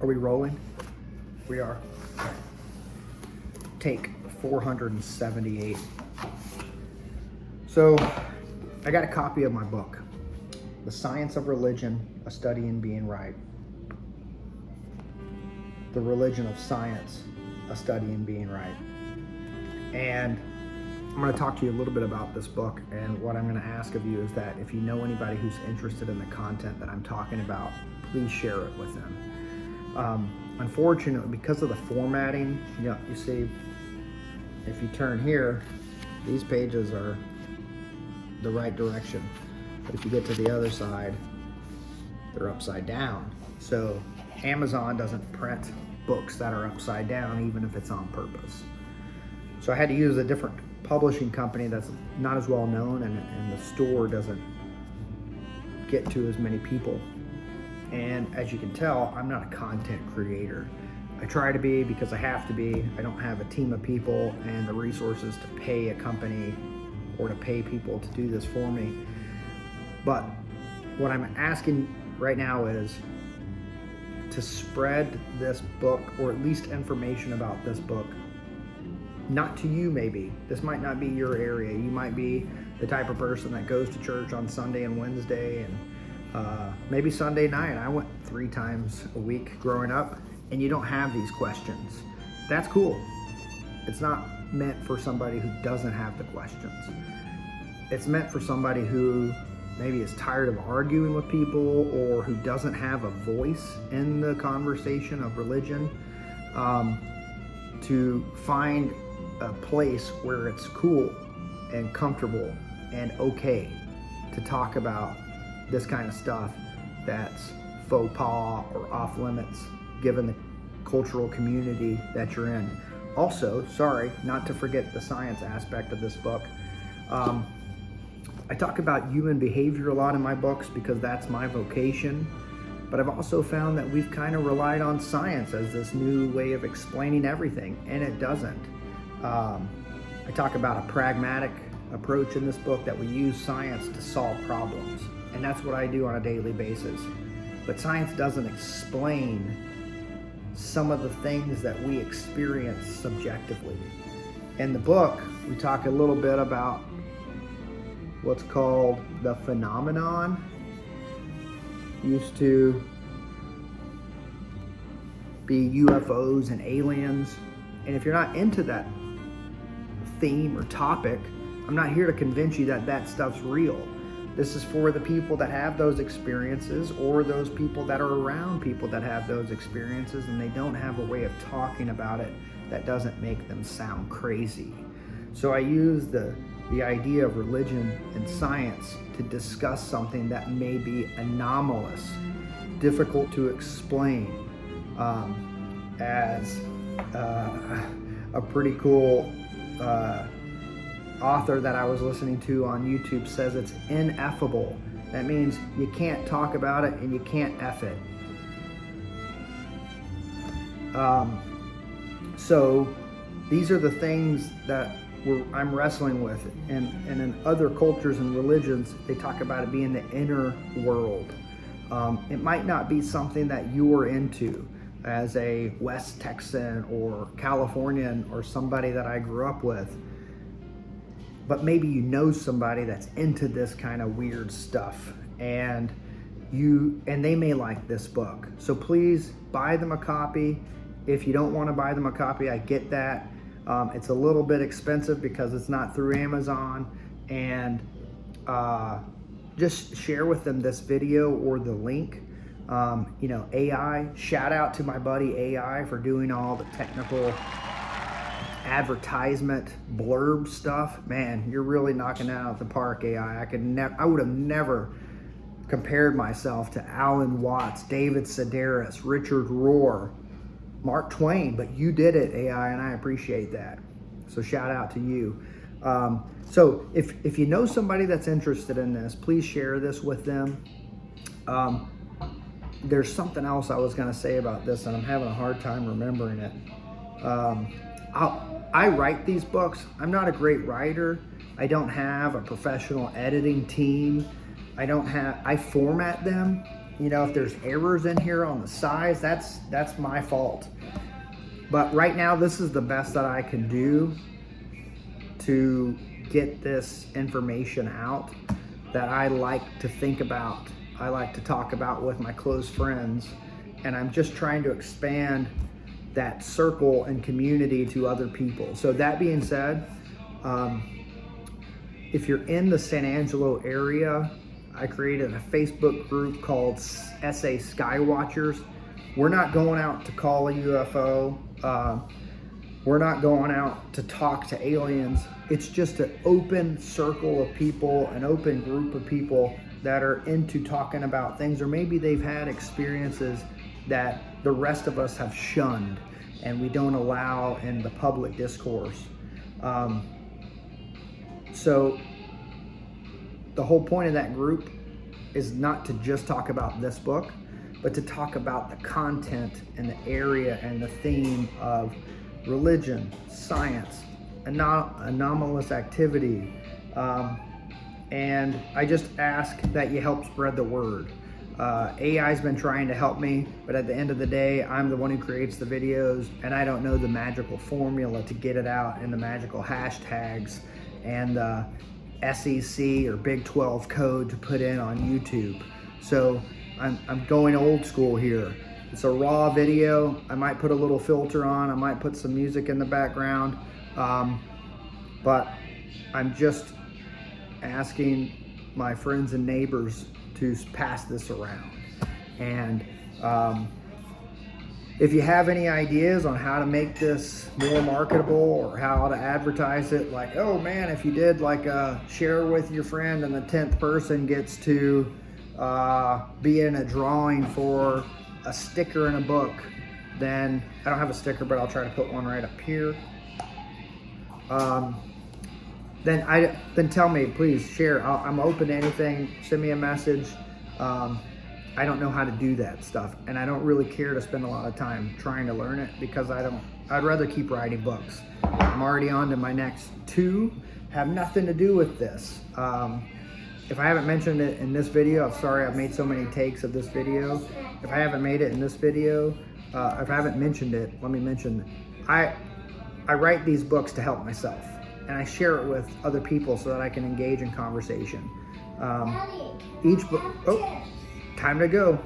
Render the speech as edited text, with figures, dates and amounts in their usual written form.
Are we rolling? We are. Take 478. So, I got a copy of my book, The Science of Religion, A Study in Being Right. The Religion of Science, A Study in Being Right. And I'm going to talk to you a little bit about this book, and what I'm going to ask of you is that if you know anybody who's interested in the content that I'm talking about, please share it with them. Unfortunately, because of the formatting, you see, if you turn here, these pages are the right direction. But if you get to the other side, they're upside down. So Amazon doesn't print books that are upside down, even if it's on purpose. So I had to use a different publishing company that's not as well known, and the store doesn't get to as many people. And as you can tell, I'm not a content creator. I try to be because I have to be. I don't have a team of people and the resources to pay a company or to pay people to do this for me. But what I'm asking right now is to spread this book, or at least information about this book, not to you maybe. This might not be your area. You might be the type of person that goes to church on Sunday and Wednesday, and maybe Sunday night. I went 3 times a week growing up, and you don't have these questions. That's cool. It's not meant for somebody who doesn't have the questions. It's meant for somebody who maybe is tired of arguing with people, or who doesn't have a voice in the conversation of religion, to find a place where it's cool and comfortable and okay to talk about this kind of stuff that's faux pas or off limits given the cultural community that you're in. Also, sorry, not to forget the science aspect of this book. I talk about human behavior a lot in my books because that's my vocation, but I've also found that we've kind of relied on science as this new way of explaining everything, and it doesn't. I talk about a pragmatic approach in this book, that we use science to solve problems, and that's what I do on a daily basis. But science doesn't explain some of the things that we experience subjectively. In the book, we talk a little bit about what's called the phenomenon. Used to be UFOs and aliens. And if you're not into that theme or topic, I'm not here to convince you that that stuff's real. This is for the people that have those experiences, or those people that are around people that have those experiences and they don't have a way of talking about it that doesn't make them sound crazy. So I use the idea of religion and science to discuss something that may be anomalous, difficult to explain, as a pretty cool author that I was listening to on YouTube says it's ineffable. That means you can't talk about it and you can't F it. So these are the things that I'm wrestling with. And in other cultures and religions, they talk about it being the inner world. It might not be something that you're into as a West Texan or Californian or somebody that I grew up with, but maybe you know somebody that's into this kind of weird stuff, and they may like this book. So please buy them a copy. If you don't want to buy them a copy, I get that. It's a little bit expensive because it's not through Amazon, and just share with them this video or the link. AI, shout out to my buddy AI for doing all the technical advertisement blurb stuff. Man, you're really knocking that out of the park, AI. I would have never compared myself to Alan Watts, David Sedaris, Richard Rohr, Mark Twain, but you did it, AI, and I appreciate that. So shout out to you. So if you know somebody that's interested in this, please share this with them. There's something else I was going to say about this, and I'm having a hard time remembering it. I write these books. I'm not a great writer. I don't have a professional editing team. I format them you know, if there's errors in here on the size, that's my fault. But right now, this is the best that I can do to get this information out that I like to think about, I like to talk about with my close friends, and I'm just trying to expand that circle and community to other people. So that being said, if you're in the San Angelo area, I created a Facebook group called SA Skywatchers. We're not going out to call a UFO. We're not going out to talk to aliens. It's just an open circle of people, an open group of people that are into talking about things, or maybe they've had experiences that the rest of us have shunned and we don't allow in the public discourse. So the whole point of that group is not to just talk about this book, but to talk about the content and the area and the theme of religion, science, anomalous activity. And I just ask that you help spread the word. AI's been trying to help me, but at the end of the day, I'm the one who creates the videos, and I don't know the magical formula to get it out and the magical hashtags and the SEC or Big 12 code to put in on YouTube. So I'm going old school here. It's a raw video. I might put a little filter on. I might put some music in the background. But I'm just asking my friends and neighbors to pass this around. And if you have any ideas on how to make this more marketable or how to advertise it, like, oh man, if you did like share with your friend and the 10th person gets to be in a drawing for a sticker in a book, then I don't have a sticker, but I'll try to put one right up here. Then tell me, please share. I'm open to anything. Send me a message. I don't know how to do that stuff, and I don't really care to spend a lot of time trying to learn it because I'd rather keep writing books. I'm already on to my next 2, have nothing to do with this. If I haven't mentioned it in this video, I'm sorry, I've made so many takes of this video. If I haven't made it in this video, if I haven't mentioned it, let me mention, I write these books to help myself, and I share it with other people so that I can engage in conversation. Each book, oh, time to go.